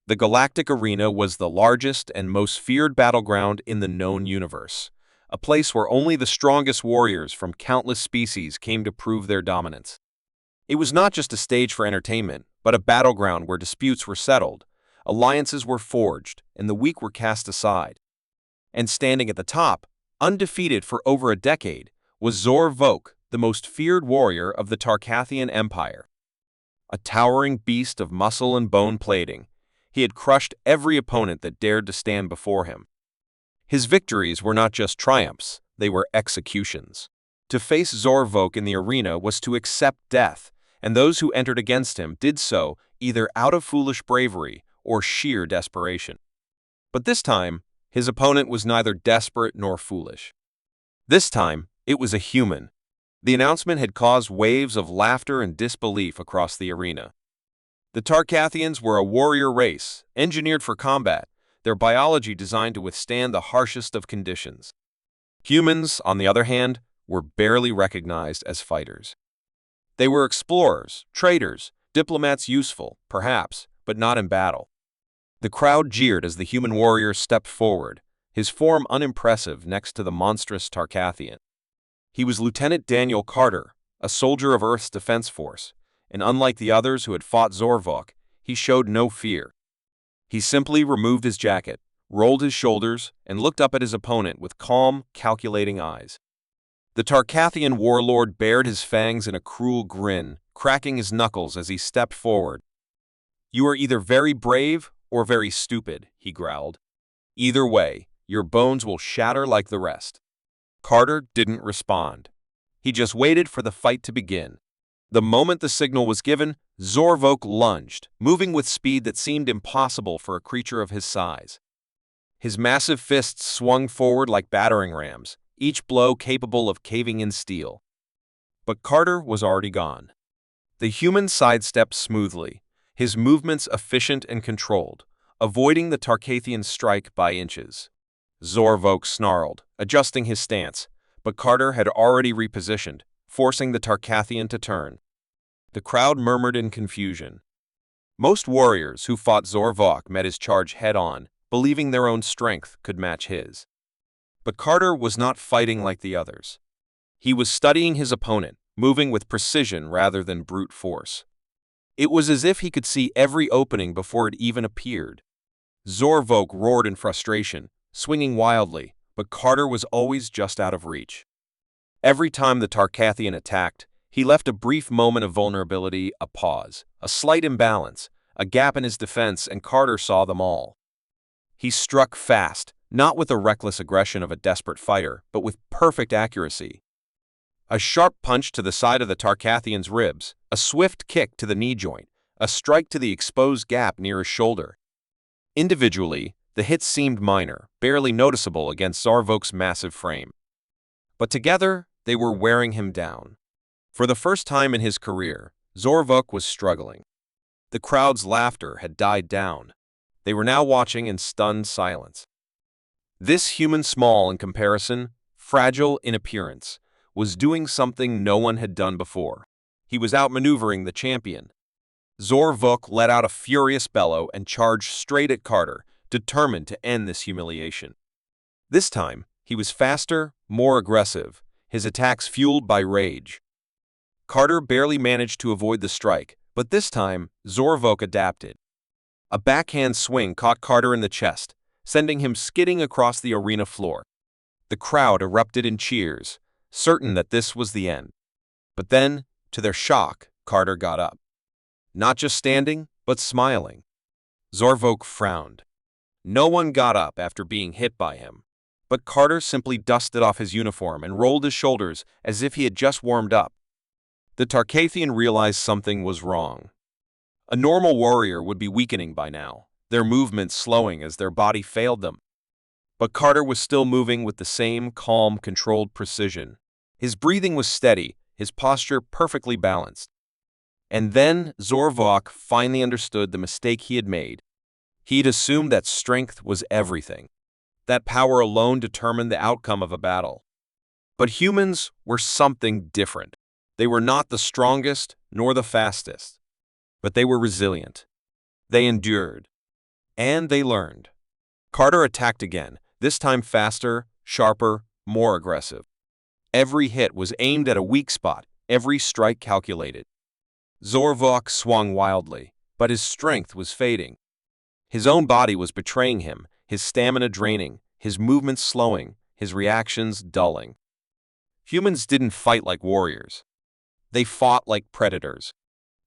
The Galactic Arena was the largest and most feared battleground in the known universe, a place where only the strongest warriors from countless species came to prove their dominance. It was not just a stage for entertainment, but a battleground where disputes were settled, alliances were forged, and the weak were cast aside. And standing at the top, undefeated for over a decade, was Zor-Vok, the most feared warrior of the Tarkathian Empire. A towering beast of muscle and bone plating, he had crushed every opponent that dared to stand before him. His victories were not just triumphs, they were executions. To face Zor-Vok in the arena was to accept death, and those who entered against him did so either out of foolish bravery or sheer desperation. But this time, his opponent was neither desperate nor foolish. This time, it was a human. The announcement had caused waves of laughter and disbelief across the arena. The Tarkathians were a warrior race, engineered for combat, their biology designed to withstand the harshest of conditions. Humans, on the other hand, were barely recognized as fighters. They were explorers, traders, diplomats useful, perhaps, but not in battle. The crowd jeered as the human warrior stepped forward, his form unimpressive next to the monstrous Tarkathian. He was Lieutenant Daniel Carter, a soldier of Earth's Defense Force, and unlike the others who had fought Zor-Vok, he showed no fear. He simply removed his jacket, rolled his shoulders, and looked up at his opponent with calm, calculating eyes. The Tarkathian warlord bared his fangs in a cruel grin, cracking his knuckles as he stepped forward. "You are either very brave or very stupid," he growled. "Either way, your bones will shatter like the rest." Carter didn't respond. He just waited for the fight to begin. The moment the signal was given, Zor-Vok lunged, moving with speed that seemed impossible for a creature of his size. His massive fists swung forward like battering rams, each blow capable of caving in steel. But Carter was already gone. The human sidestepped smoothly, his movements efficient and controlled, avoiding the Tarkathian strike by inches. Zor-Vok snarled, adjusting his stance, but Carter had already repositioned, forcing the Tarkathian to turn. The crowd murmured in confusion. Most warriors who fought Zor-Vok met his charge head-on, believing their own strength could match his. But Carter was not fighting like the others. He was studying his opponent, moving with precision rather than brute force. It was as if he could see every opening before it even appeared. Zor-Vok roared in frustration, swinging wildly, but Carter was always just out of reach. Every time the Tarkathian attacked, he left a brief moment of vulnerability, a pause, a slight imbalance, a gap in his defense, and Carter saw them all. He struck fast, not with the reckless aggression of a desperate fighter, but with perfect accuracy. A sharp punch to the side of the Tarkathian's ribs, a swift kick to the knee joint, a strike to the exposed gap near his shoulder. Individually, the hits seemed minor, barely noticeable against Zor-Vok's massive frame. But together, they were wearing him down. For the first time in his career, Zor-Vok was struggling. The crowd's laughter had died down. They were now watching in stunned silence. This human, small in comparison, fragile in appearance, was doing something no one had done before. He was outmaneuvering the champion. Zor-Vok let out a furious bellow and charged straight at Carter, determined to end this humiliation. This time, he was faster, more aggressive, his attacks fueled by rage. Carter barely managed to avoid the strike, but this time, Zor-Vok adapted. A backhand swing caught Carter in the chest, sending him skidding across the arena floor. The crowd erupted in cheers, certain that this was the end. But then, to their shock, Carter got up. Not just standing, but smiling. Zor-Vok frowned. No one got up after being hit by him. But Carter simply dusted off his uniform and rolled his shoulders as if he had just warmed up. The Tarkathian realized something was wrong. A normal warrior would be weakening by now, their movements slowing as their body failed them. But Carter was still moving with the same calm, controlled precision. His breathing was steady, his posture perfectly balanced. And then Zor-Vok finally understood the mistake he had made. He'd assumed that strength was everything, that power alone determined the outcome of a battle. But humans were something different. They were not the strongest nor the fastest, but they were resilient. They endured. And they learned. Carter attacked again, this time faster, sharper, more aggressive. Every hit was aimed at a weak spot, every strike calculated. Zorvok swung wildly, but his strength was fading. His own body was betraying him, his stamina draining, his movements slowing, his reactions dulling. Humans didn't fight like warriors. They fought like predators.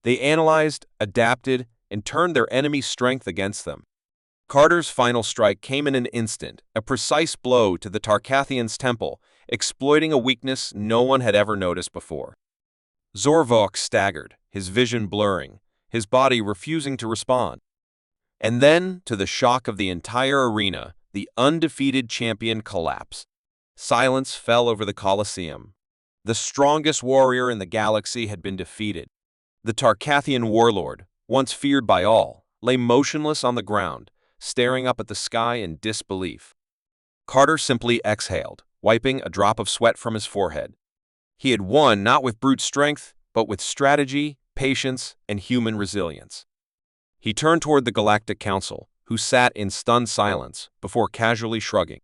They analyzed, adapted, and turned their enemy's strength against them. Carter's final strike came in an instant, a precise blow to the Tarkathian's temple, exploiting a weakness no one had ever noticed before. Zorvok staggered, his vision blurring, his body refusing to respond. And then, to the shock of the entire arena, the undefeated champion collapsed. Silence fell over the Colosseum. The strongest warrior in the galaxy had been defeated. The Tarkathian warlord, once feared by all, lay motionless on the ground, staring up at the sky in disbelief. Carter simply exhaled, wiping a drop of sweat from his forehead. He had won not with brute strength, but with strategy, patience, and human resilience. He turned toward the Galactic Council, who sat in stunned silence, before casually shrugging.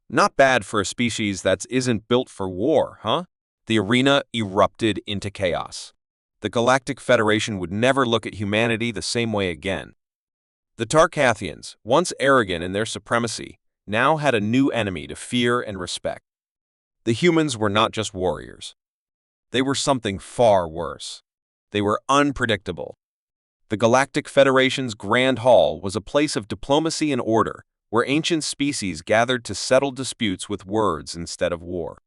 Not bad for a species that isn't built for war, huh? The arena erupted into chaos. The Galactic Federation would never look at humanity the same way again. The Tarkathians, once arrogant in their supremacy, now had a new enemy to fear and respect. The humans were not just warriors. They were something far worse. They were unpredictable. The Galactic Federation's Grand Hall was a place of diplomacy and order, where ancient species gathered to settle disputes with words instead of war.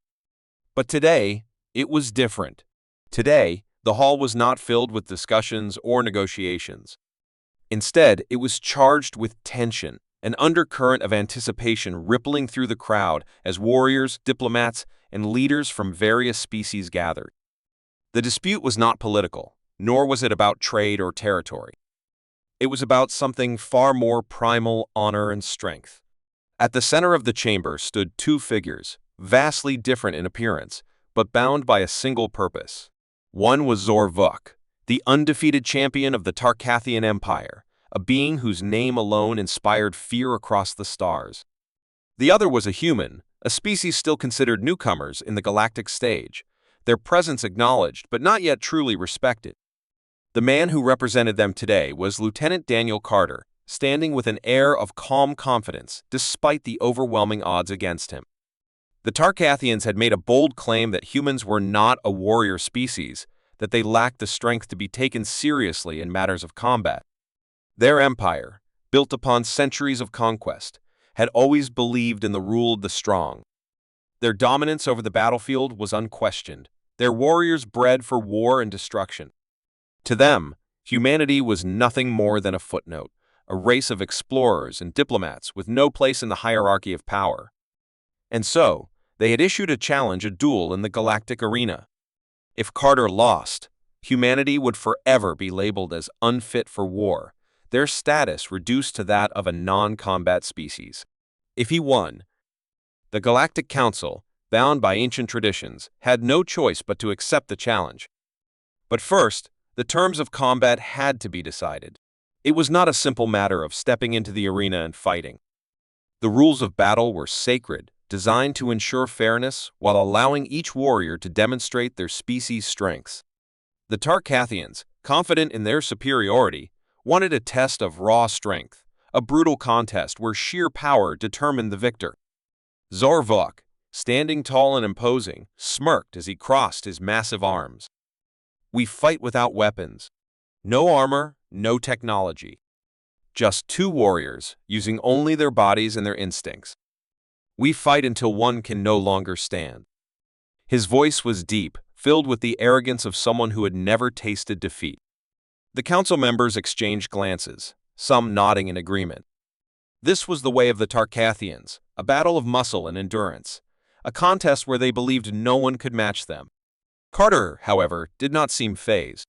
But today, it was different. Today, the hall was not filled with discussions or negotiations. Instead, it was charged with tension, an undercurrent of anticipation rippling through the crowd as warriors, diplomats, and leaders from various species gathered. The dispute was not political, nor was it about trade or territory. It was about something far more primal: honor and strength. At the center of the chamber stood two figures, vastly different in appearance, but bound by a single purpose. One was Zorvok, the undefeated champion of the Tarkathian Empire, a being whose name alone inspired fear across the stars. The other was a human, a species still considered newcomers in the galactic stage, their presence acknowledged but not yet truly respected. The man who represented them today was Lieutenant Daniel Carter, standing with an air of calm confidence despite the overwhelming odds against him. The Tarkathians had made a bold claim that humans were not a warrior species, that they lacked the strength to be taken seriously in matters of combat. Their empire, built upon centuries of conquest, had always believed in the rule of the strong. Their dominance over the battlefield was unquestioned, their warriors bred for war and destruction. To them, humanity was nothing more than a footnote, a race of explorers and diplomats with no place in the hierarchy of power. And so, they had issued a challenge, a duel in the galactic arena. If Carter lost, humanity would forever be labeled as unfit for war, their status reduced to that of a non-combat species. If he won, the Galactic Council, bound by ancient traditions, had no choice but to accept the challenge. But first, the terms of combat had to be decided. It was not a simple matter of stepping into the arena and fighting. The rules of battle were sacred, designed to ensure fairness while allowing each warrior to demonstrate their species' strengths. The Tarkathians, confident in their superiority, wanted a test of raw strength, a brutal contest where sheer power determined the victor. Zorvok, standing tall and imposing, smirked as he crossed his massive arms. We fight without weapons. No armor, no technology. Just two warriors, using only their bodies and their instincts. We fight until one can no longer stand. His voice was deep, filled with the arrogance of someone who had never tasted defeat. The council members exchanged glances, some nodding in agreement. This was the way of the Tarkathians, a battle of muscle and endurance, a contest where they believed no one could match them. Carter, however, did not seem fazed.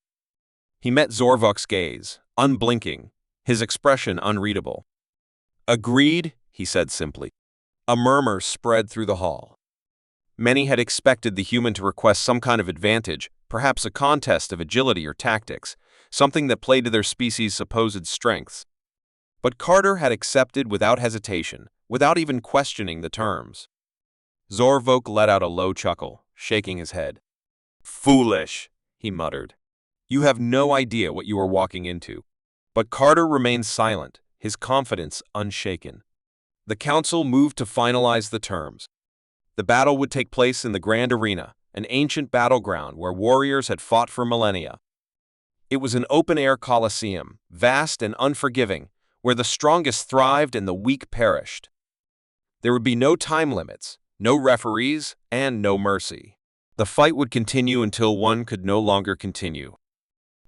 He met Zorvok's gaze, unblinking, his expression unreadable. "Agreed," he said simply. A murmur spread through the hall. Many had expected the human to request some kind of advantage, perhaps a contest of agility or tactics, something that played to their species' supposed strengths. But Carter had accepted without hesitation, without even questioning the terms. Zorvok let out a low chuckle, shaking his head. "Foolish," he muttered. "You have no idea what you are walking into." But Carter remained silent, his confidence unshaken. The council moved to finalize the terms. The battle would take place in the Grand Arena, an ancient battleground where warriors had fought for millennia. It was an open-air coliseum, vast and unforgiving, where the strongest thrived and the weak perished. There would be no time limits, no referees, and no mercy. The fight would continue until one could no longer continue.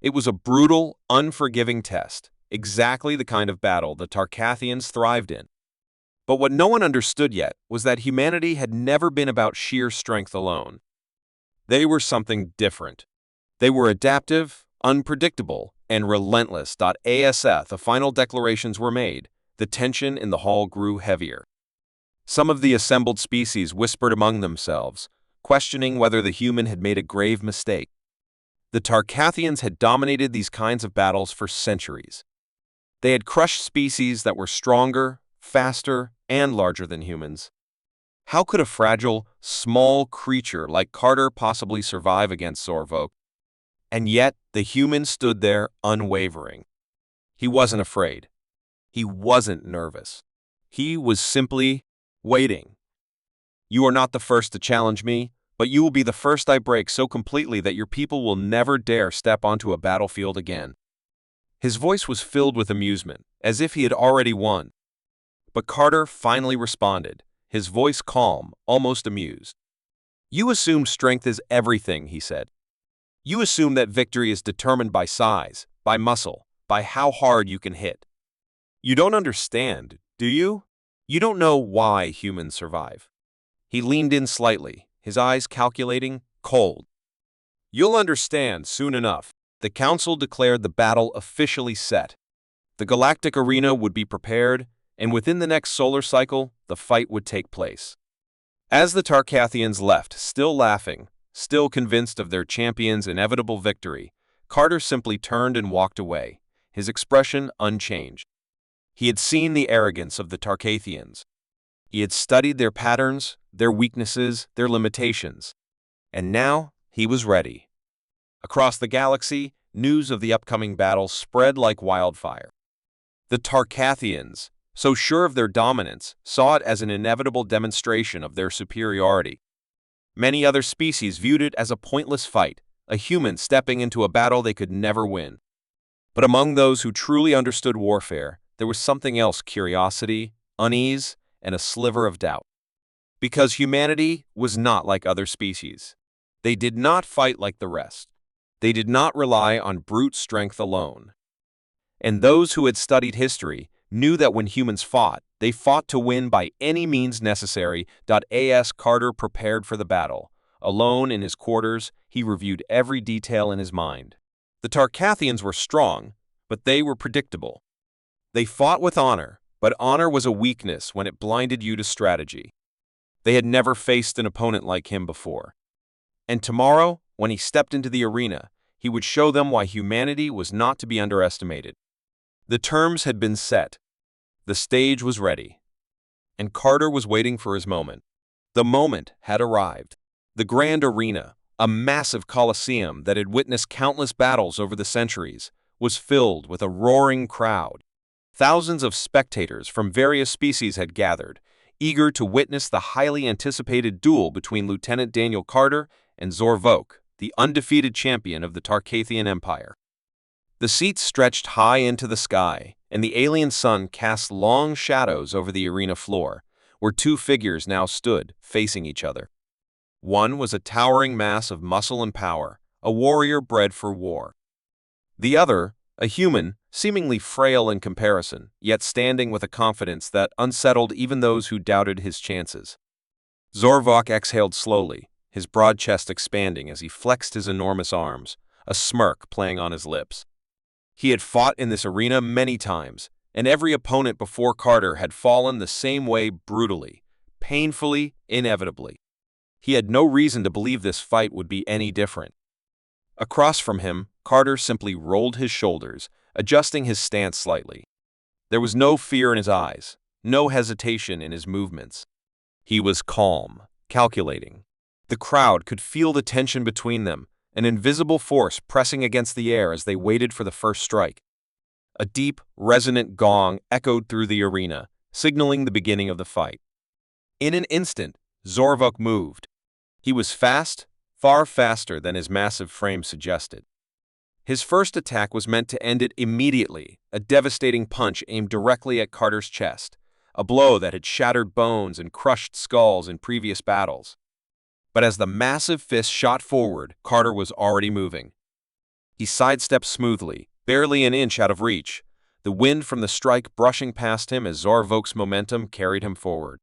It was a brutal, unforgiving test, exactly the kind of battle the Tarkathians thrived in. But what no one understood yet was that humanity had never been about sheer strength alone. They were something different. They were adaptive, unpredictable, and relentless. As the final declarations were made, the tension in the hall grew heavier. Some of the assembled species whispered among themselves, questioning whether the human had made a grave mistake. The Tarkathians had dominated these kinds of battles for centuries. They had crushed species that were stronger, faster, and larger than humans. How could a fragile, small creature like Carter possibly survive against Zorvok? And yet, the human stood there unwavering. He wasn't afraid. He wasn't nervous. He was simply waiting. "You are not the first to challenge me, but you will be the first I break so completely that your people will never dare step onto a battlefield again." His voice was filled with amusement, as if he had already won. But Carter finally responded, his voice calm, almost amused. "You assume strength is everything," he said. "You assume that victory is determined by size, by muscle, by how hard you can hit. You don't understand, do you? You don't know why humans survive." He leaned in slightly, his eyes calculating, cold. "You'll understand soon enough." The council declared the battle officially set. The galactic arena would be prepared, and within the next solar cycle, the fight would take place. As the Tarkathians left, still laughing, still convinced of their champion's inevitable victory, Carter simply turned and walked away, his expression unchanged. He had seen the arrogance of the Tarkathians. He had studied their patterns, their weaknesses, their limitations. And now he was ready. Across the galaxy, news of the upcoming battle spread like wildfire. The Tarkathians, so sure of their dominance, saw it as an inevitable demonstration of their superiority. Many other species viewed it as a pointless fight, a human stepping into a battle they could never win. But among those who truly understood warfare, there was something else: curiosity, unease, and a sliver of doubt. Because humanity was not like other species. They did not fight like the rest. They did not rely on brute strength alone. And those who had studied history knew that when humans fought, they fought to win by any means necessary. As Carter prepared for the battle, alone in his quarters, he reviewed every detail in his mind. The Tarkathians were strong, but they were predictable. They fought with honor, but honor was a weakness when it blinded you to strategy. They had never faced an opponent like him before. And tomorrow, when he stepped into the arena, he would show them why humanity was not to be underestimated. The terms had been set. The stage was ready. And Carter was waiting for his moment. The moment had arrived. The Grand Arena, a massive coliseum that had witnessed countless battles over the centuries, was filled with a roaring crowd. Thousands of spectators from various species had gathered, eager to witness the highly anticipated duel between Lieutenant Daniel Carter and Zorvok, the undefeated champion of the Tarkathian Empire. The seats stretched high into the sky, and the alien sun cast long shadows over the arena floor, where two figures now stood, facing each other. One was a towering mass of muscle and power, a warrior bred for war. The other, a human, seemingly frail in comparison, yet standing with a confidence that unsettled even those who doubted his chances. Zorvok exhaled slowly, his broad chest expanding as he flexed his enormous arms, a smirk playing on his lips. He had fought in this arena many times, and every opponent before Carter had fallen the same way, brutally, painfully, inevitably. He had no reason to believe this fight would be any different. Across from him, Carter simply rolled his shoulders, adjusting his stance slightly. There was no fear in his eyes, no hesitation in his movements. He was calm, calculating. The crowd could feel the tension between them, an invisible force pressing against the air as they waited for the first strike. A deep, resonant gong echoed through the arena, signaling the beginning of the fight. In an instant, Zorvok moved. He was fast, far faster than his massive frame suggested. His first attack was meant to end it immediately, a devastating punch aimed directly at Carter's chest, a blow that had shattered bones and crushed skulls in previous battles. But as the massive fist shot forward, Carter was already moving. He sidestepped smoothly, barely an inch out of reach, the wind from the strike brushing past him as Zorvok's momentum carried him forward.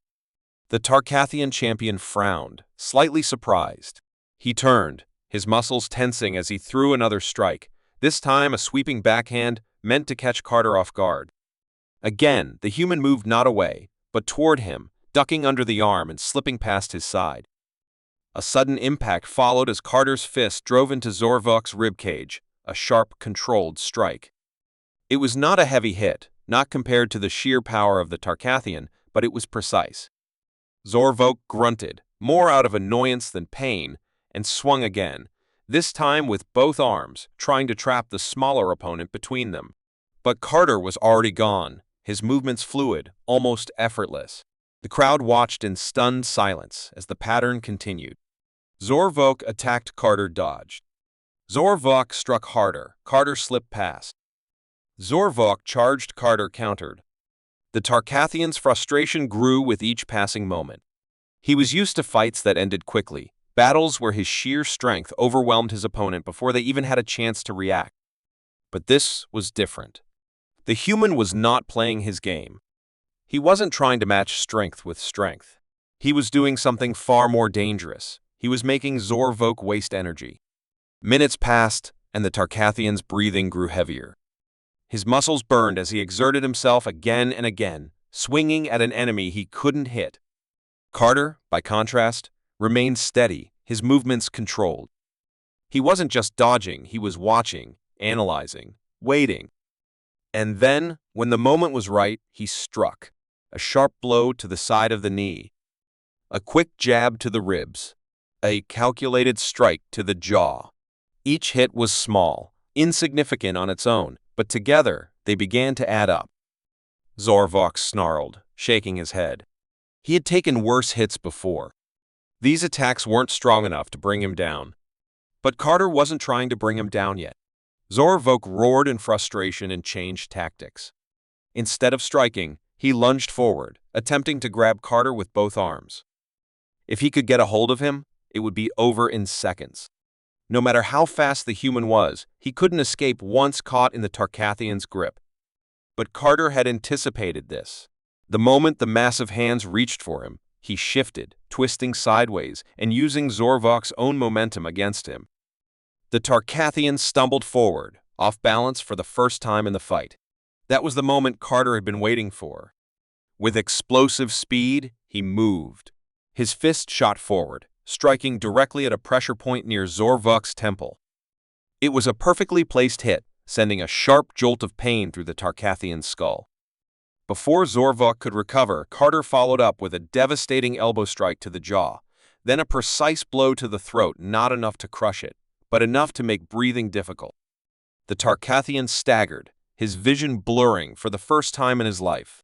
The Tarkathian champion frowned, slightly surprised. He turned, his muscles tensing as he threw another strike, this time a sweeping backhand meant to catch Carter off guard. Again, the human moved not away, but toward him, ducking under the arm and slipping past his side. A sudden impact followed as Carter's fist drove into Zorvok's ribcage, a sharp, controlled strike. It was not a heavy hit, not compared to the sheer power of the Tarkathian, but it was precise. Zorvok grunted, more out of annoyance than pain, and swung again, this time with both arms, trying to trap the smaller opponent between them. But Carter was already gone, his movements fluid, almost effortless. The crowd watched in stunned silence as the pattern continued. Zorvok attacked, Carter dodged. Zorvok struck harder, Carter slipped past. Zorvok charged, Carter countered. The Tarkathian's frustration grew with each passing moment. He was used to fights that ended quickly, battles where his sheer strength overwhelmed his opponent before they even had a chance to react. But this was different. The human was not playing his game. He wasn't trying to match strength with strength. He was doing something far more dangerous. He was making Zorvok waste energy. Minutes passed, and the Tarkathian's breathing grew heavier. His muscles burned as he exerted himself again and again, swinging at an enemy he couldn't hit. Carter, by contrast, remained steady, his movements controlled. He wasn't just dodging, he was watching, analyzing, waiting. And then, when the moment was right, he struck. A sharp blow to the side of the knee. A quick jab to the ribs. A calculated strike to the jaw. Each hit was small, insignificant on its own, but together they began to add up. Zorvok snarled, shaking his head. He had taken worse hits before. These attacks weren't strong enough to bring him down. But Carter wasn't trying to bring him down yet. Zorvok roared in frustration and changed tactics. Instead of striking, he lunged forward, attempting to grab Carter with both arms. If he could get a hold of him, it would be over in seconds. No matter how fast the human was, he couldn't escape once caught in the Tarkathian's grip. But Carter had anticipated this. The moment the massive hands reached for him, he shifted, twisting sideways and using Zorvok's own momentum against him. The Tarkathian stumbled forward, off balance for the first time in the fight. That was the moment Carter had been waiting for. With explosive speed, he moved. His fist shot forward, striking directly at a pressure point near Zorvok's temple. It was a perfectly placed hit, sending a sharp jolt of pain through the Tarkathian's skull. Before Zorvok could recover, Carter followed up with a devastating elbow strike to the jaw, then a precise blow to the throat, not enough to crush it, but enough to make breathing difficult. The Tarkathian staggered, his vision blurring for the first time in his life.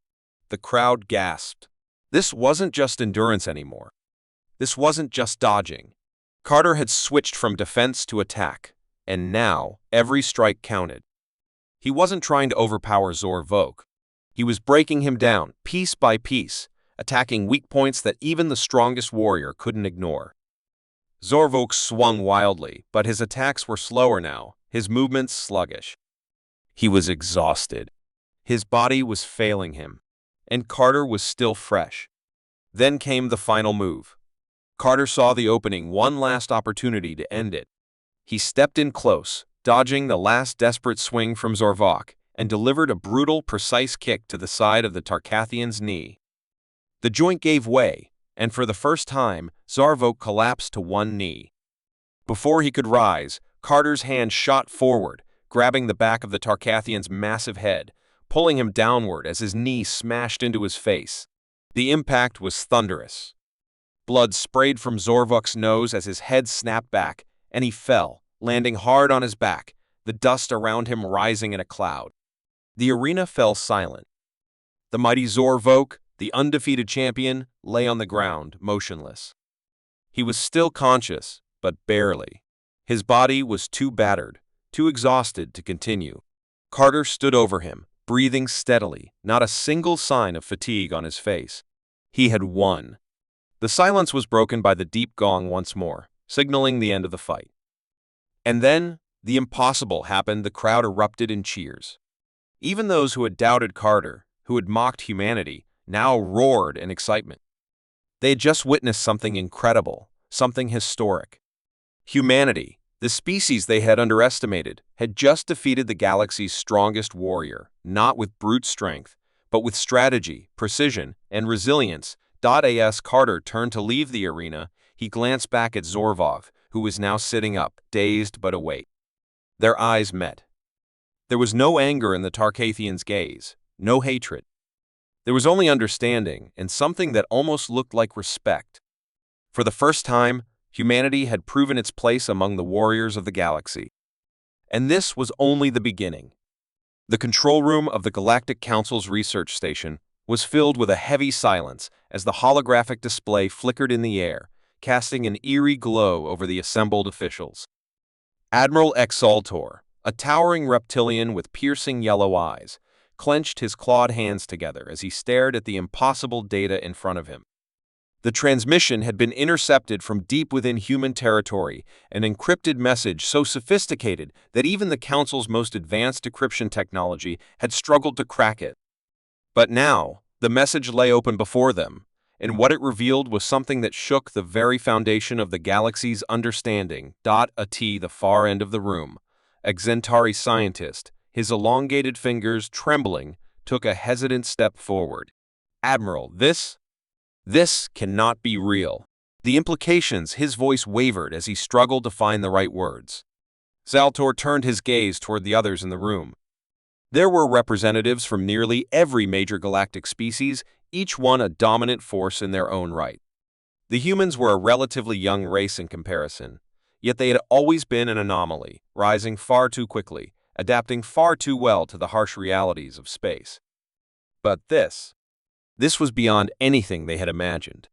The crowd gasped. This wasn't just endurance anymore. This wasn't just dodging. Carter had switched from defense to attack, and now every strike counted. He wasn't trying to overpower Zorvok. He was breaking him down, piece by piece, attacking weak points that even the strongest warrior couldn't ignore. Zorvok swung wildly, but his attacks were slower now, his movements sluggish. He was exhausted. His body was failing him, and Carter was still fresh. Then came the final move. Carter saw the opening, one last opportunity to end it. He stepped in close, dodging the last desperate swing from Zorvok, and delivered a brutal, precise kick to the side of the Tarkathian's knee. The joint gave way, and for the first time, Zorvok collapsed to one knee. Before he could rise, Carter's hand shot forward, grabbing the back of the Tarkathian's massive head, pulling him downward as his knee smashed into his face. The impact was thunderous. Blood sprayed from Zorvok's nose as his head snapped back, and he fell, landing hard on his back, the dust around him rising in a cloud. The arena fell silent. The mighty Zorvok, the undefeated champion, lay on the ground, motionless. He was still conscious, but barely. His body was too battered, too exhausted to continue. Carter stood over him, breathing steadily, not a single sign of fatigue on his face. He had won. The silence was broken by the deep gong once more, signaling the end of the fight. And then, the impossible happened. The crowd erupted in cheers. Even those who had doubted Carter, who had mocked humanity, now roared in excitement. They had just witnessed something incredible, something historic. Humanity, the species they had underestimated, had just defeated the galaxy's strongest warrior, not with brute strength, but with strategy, precision, and resilience. As Carter turned to leave the arena, he glanced back at Zorvok, who was now sitting up, dazed but awake. Their eyes met. There was no anger in the Tarkathian's gaze, no hatred. There was only understanding and something that almost looked like respect. For the first time, humanity had proven its place among the warriors of the galaxy. And this was only the beginning. The control room of the Galactic Council's research station was filled with a heavy silence as the holographic display flickered in the air, casting an eerie glow over the assembled officials. Admiral Exaltor, a towering reptilian with piercing yellow eyes, clenched his clawed hands together as he stared at the impossible data in front of him. The transmission had been intercepted from deep within human territory, an encrypted message so sophisticated that even the Council's most advanced decryption technology had struggled to crack it. But now, the message lay open before them, and what it revealed was something that shook the very foundation of the galaxy's understanding. At the far end of the room, a Xentari scientist, his elongated fingers trembling, took a hesitant step forward. "Admiral, this cannot be real." The implications, his voice wavered as he struggled to find the right words. Zaltor turned his gaze toward the others in the room. There were representatives from nearly every major galactic species, each one a dominant force in their own right. The humans were a relatively young race in comparison, yet they had always been an anomaly, rising far too quickly, adapting far too well to the harsh realities of space. But this was beyond anything they had imagined.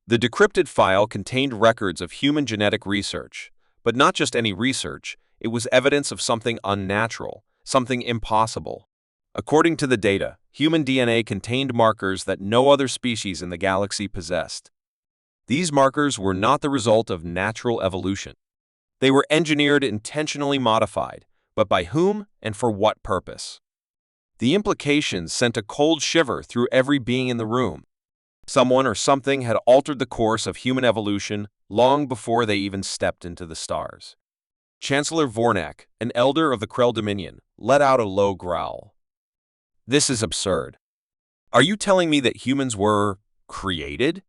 The decrypted file contained records of human genetic research, but not just any research, it was evidence of something unnatural, something impossible. According to the data, human DNA contained markers that no other species in the galaxy possessed. These markers were not the result of natural evolution. They were engineered, intentionally modified, but by whom and for what purpose? The implications sent a cold shiver through every being in the room. Someone or something had altered the course of human evolution long before they even stepped into the stars. Chancellor Vornak, an elder of the Krell Dominion, let out a low growl. "This is absurd. Are you telling me that humans were created?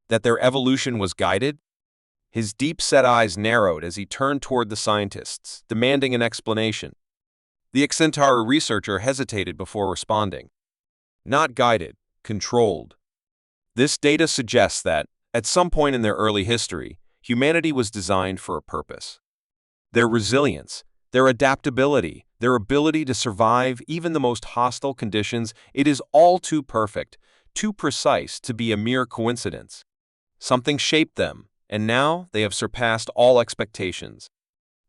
That their evolution was guided?" His deep-set eyes narrowed as he turned toward the scientists, demanding an explanation. The Xentari researcher hesitated before responding. "Not guided, controlled. This data suggests that, at some point in their early history, humanity was designed for a purpose. Their resilience, their adaptability, their ability to survive even the most hostile conditions, it is all too perfect, too precise to be a mere coincidence. Something shaped them, and now they have surpassed all expectations."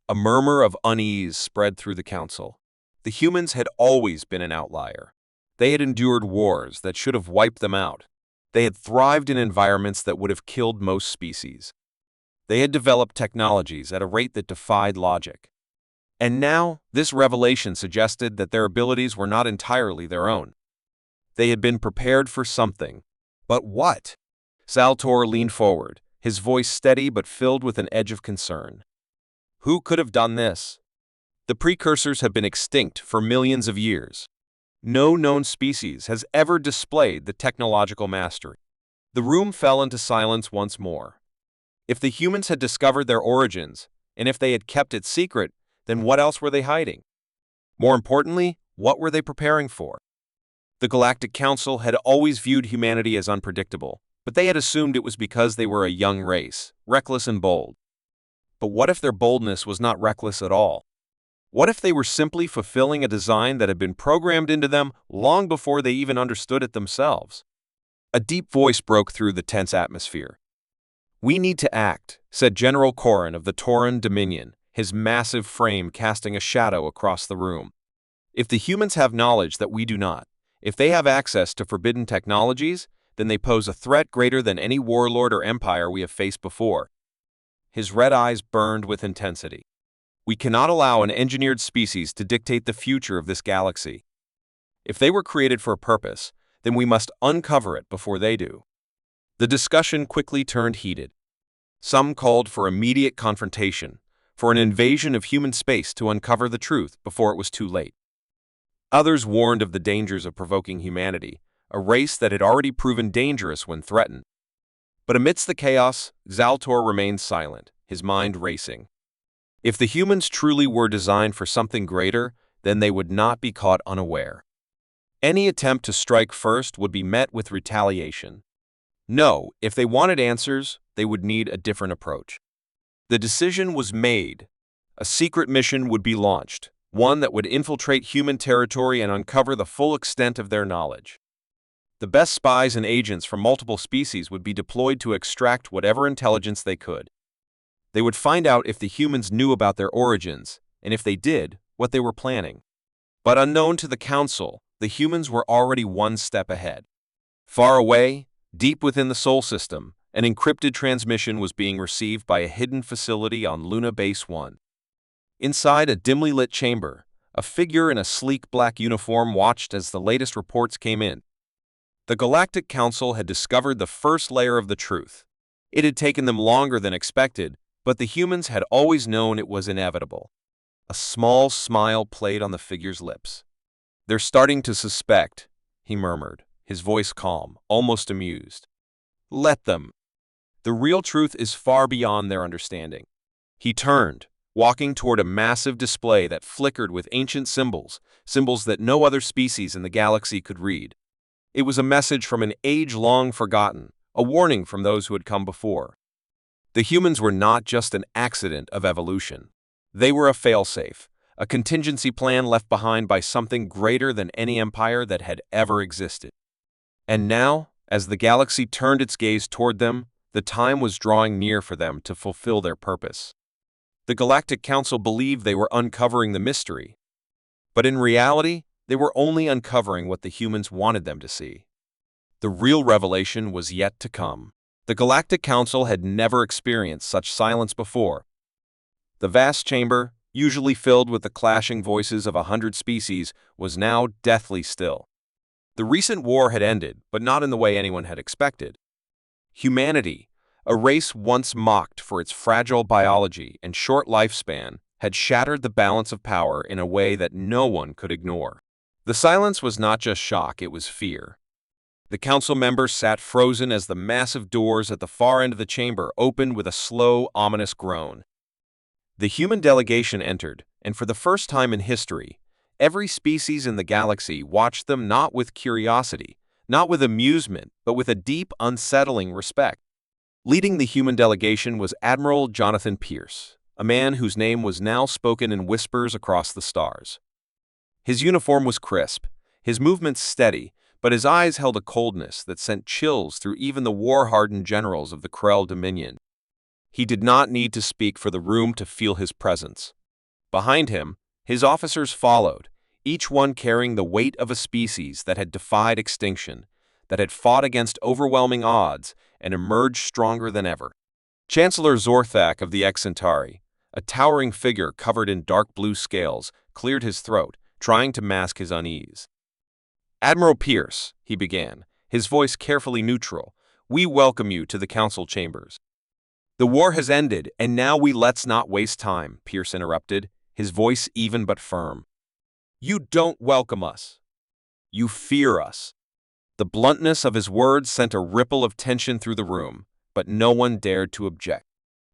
A murmur of unease spread through the council. The humans had always been an outlier. They had endured wars that should have wiped them out. They had thrived in environments that would have killed most species. They had developed technologies at a rate that defied logic. And now, this revelation suggested that their abilities were not entirely their own. They had been prepared for something. But what? Zaltor leaned forward, his voice steady but filled with an edge of concern. "Who could have done this? The precursors have been extinct for millions of years. No known species has ever displayed the technological mastery." The room fell into silence once more. If the humans had discovered their origins, and if they had kept it secret, then what else were they hiding? More importantly, What were they preparing for? The Galactic Council had always viewed humanity as unpredictable, but they had assumed it was because they were a young race, reckless and bold. But what if their boldness was not reckless at all? What if they were simply fulfilling a design that had been programmed into them long before they even understood it themselves? A deep voice broke through the tense atmosphere. "We need to act," said General Corrin of the Tauran Dominion, his massive frame casting a shadow across the room. "If the humans have knowledge that we do not, if they have access to forbidden technologies, then they pose a threat greater than any warlord or empire we have faced before." His red eyes burned with intensity. "We cannot allow an engineered species to dictate the future of this galaxy. If they were created for a purpose, then we must uncover it before they do." The discussion quickly turned heated. Some called for immediate confrontation, for an invasion of human space to uncover the truth before it was too late. Others warned of the dangers of provoking humanity, a race that had already proven dangerous when threatened. But amidst the chaos, Zaltor remained silent, his mind racing. If the humans truly were designed for something greater, then they would not be caught unaware. Any attempt to strike first would be met with retaliation. No, if they wanted answers, they would need a different approach. The decision was made. A secret mission would be launched, one that would infiltrate human territory and uncover the full extent of their knowledge. The best spies and agents from multiple species would be deployed to extract whatever intelligence they could. They would find out if the humans knew about their origins, and if they did, what they were planning. But unknown to the Council, the humans were already one step ahead. Far away, deep within the Sol system, an encrypted transmission was being received by a hidden facility on Luna Base 1. Inside a dimly lit chamber, a figure in a sleek black uniform watched as the latest reports came in. The Galactic Council had discovered the first layer of the truth. It had taken them longer than expected, but the humans had always known it was inevitable. A small smile played on the figure's lips. "They're starting to suspect," he murmured, his voice calm, almost amused. "Let them. The real truth is far beyond their understanding." He turned, walking toward a massive display that flickered with ancient symbols, symbols that no other species in the galaxy could read. It was a message from an age long forgotten, a warning from those who had come before. The humans were not just an accident of evolution. They were a failsafe, a contingency plan left behind by something greater than any empire that had ever existed. And now, as the galaxy turned its gaze toward them, the time was drawing near for them to fulfill their purpose. The Galactic Council believed they were uncovering the mystery, but in reality, they were only uncovering what the humans wanted them to see. The real revelation was yet to come. The Galactic Council had never experienced such silence before. The vast chamber, usually filled with the clashing voices of 100 species, was now deathly still. The recent war had ended, but not in the way anyone had expected. Humanity, a race once mocked for its fragile biology and short lifespan, had shattered the balance of power in a way that no one could ignore. The silence was not just shock, it was fear. The council members sat frozen as the massive doors at the far end of the chamber opened with a slow, ominous groan. The human delegation entered, and for the first time in history, every species in the galaxy watched them not with curiosity, not with amusement, but with a deep, unsettling respect. Leading the human delegation was Admiral Jonathan Pierce, a man whose name was now spoken in whispers across the stars. His uniform was crisp, his movements steady, but his eyes held a coldness that sent chills through even the war-hardened generals of the Krell Dominion. He did not need to speak for the room to feel his presence. Behind him, his officers followed, each one carrying the weight of a species that had defied extinction, that had fought against overwhelming odds and emerged stronger than ever. Chancellor Zorthak of the X-Centauri, a towering figure covered in dark blue scales, cleared his throat, trying to mask his unease. "Admiral Pierce," he began, his voice carefully neutral, "we welcome you to the council chambers." "The war has ended, and now let's not waste time," Pierce interrupted, his voice even but firm. "You don't welcome us. You fear us." The bluntness of his words sent a ripple of tension through the room, but no one dared to object.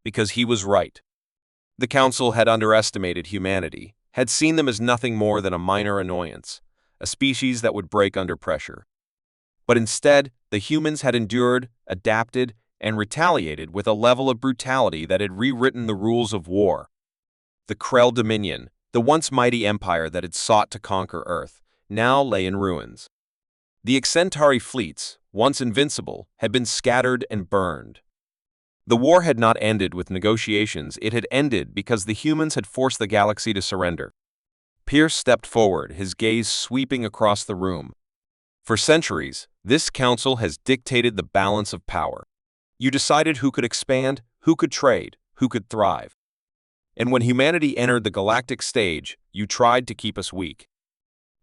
Because he was right. The council had underestimated humanity, had seen them as nothing more than a minor annoyance, a species that would break under pressure. But instead, the humans had endured, adapted, and retaliated with a level of brutality that had rewritten the rules of war. The Krell Dominion, the once mighty empire that had sought to conquer Earth, now lay in ruins. The Xcentauri fleets, once invincible, had been scattered and burned. The war had not ended with negotiations, it had ended because the humans had forced the galaxy to surrender. Pierce stepped forward, his gaze sweeping across the room. For centuries, this council has dictated the balance of power. You decided who could expand, who could trade, who could thrive. And when humanity entered the galactic stage, you tried to keep us weak.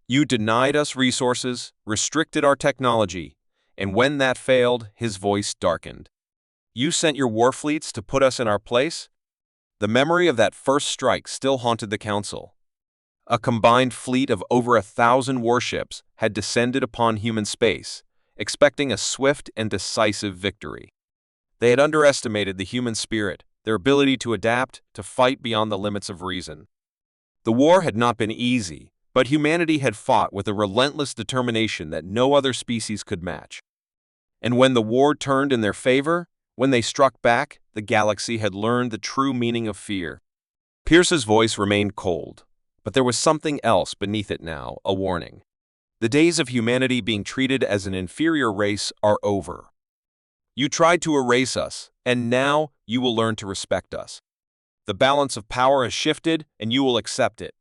You denied us resources, restricted our technology, and when that failed, his voice darkened. You sent your war fleets to put us in our place? The memory of that first strike still haunted the council. A combined fleet of over 1,000 warships had descended upon human space, expecting a swift and decisive victory. They had underestimated the human spirit, their ability to adapt, to fight beyond the limits of reason. The war had not been easy, but humanity had fought with a relentless determination that no other species could match. And when the war turned in their favor, when they struck back, the galaxy had learned the true meaning of fear. Pierce's voice remained cold, but there was something else beneath it now, a warning. The days of humanity being treated as an inferior race are over. You tried to erase us, and now you will learn to respect us. The balance of power has shifted, and you will accept it.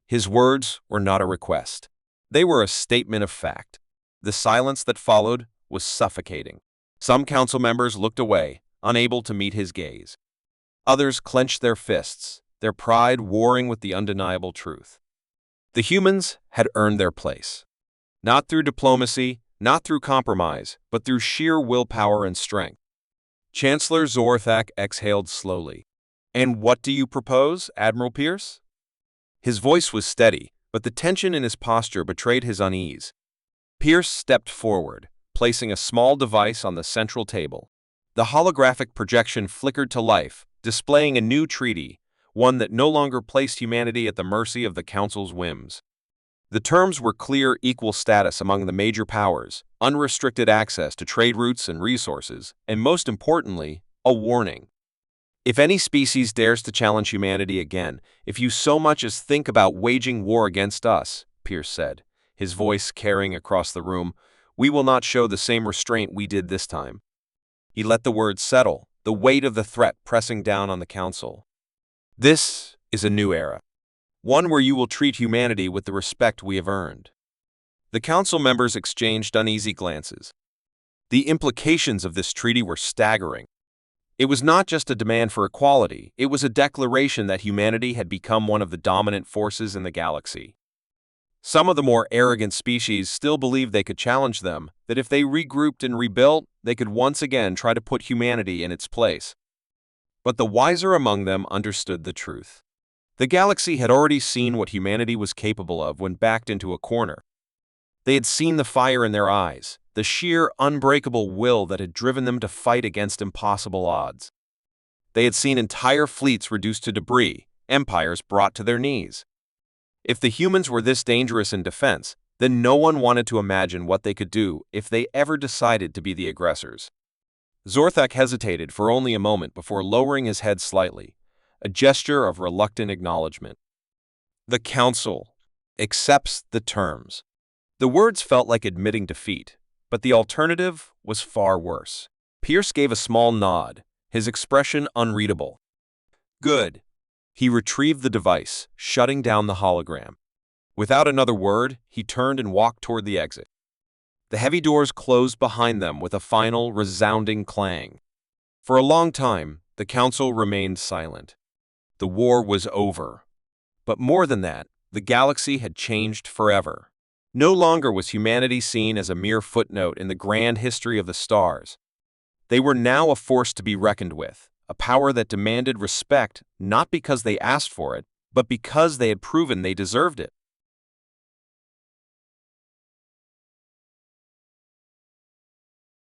His words were not a request. They were a statement of fact. The silence that followed was suffocating. Some council members looked away, unable to meet his gaze. Others clenched their fists, their pride warring with the undeniable truth. The humans had earned their place. Not through diplomacy, not through compromise, but through sheer willpower and strength. Chancellor Zorthak exhaled slowly. "And what do you propose, Admiral Pierce?" His voice was steady, but the tension in his posture betrayed his unease. Pierce stepped forward, placing a small device on the central table. The holographic projection flickered to life, displaying a new treaty, one that no longer placed humanity at the mercy of the Council's whims. The terms were clear: equal status among the major powers, unrestricted access to trade routes and resources, and most importantly, a warning. If any species dares to challenge humanity again, if you so much as think about waging war against us, Pierce said, his voice carrying across the room, we will not show the same restraint we did this time. He let the words settle, the weight of the threat pressing down on the council. This is a new era, one where you will treat humanity with the respect we have earned. The council members exchanged uneasy glances. The implications of this treaty were staggering. It was not just a demand for equality, it was a declaration that humanity had become one of the dominant forces in the galaxy. Some of the more arrogant species still believed they could challenge them, that if they regrouped and rebuilt, they could once again try to put humanity in its place. But the wiser among them understood the truth. The galaxy had already seen what humanity was capable of when backed into a corner. They had seen the fire in their eyes, the sheer, unbreakable will that had driven them to fight against impossible odds. They had seen entire fleets reduced to debris, empires brought to their knees. If the humans were this dangerous in defense, then no one wanted to imagine what they could do if they ever decided to be the aggressors. Zorthak hesitated for only a moment before lowering his head slightly, a gesture of reluctant acknowledgement. The Council accepts the terms. The words felt like admitting defeat, but the alternative was far worse. Pierce gave a small nod, his expression unreadable. Good. He retrieved the device, shutting down the hologram. Without another word, he turned and walked toward the exit. The heavy doors closed behind them with a final, resounding clang. For a long time, the council remained silent. The war was over. But more than that, the galaxy had changed forever. No longer was humanity seen as a mere footnote in the grand history of the stars. They were now a force to be reckoned with, a power that demanded respect not because they asked for it, but because they had proven they deserved it.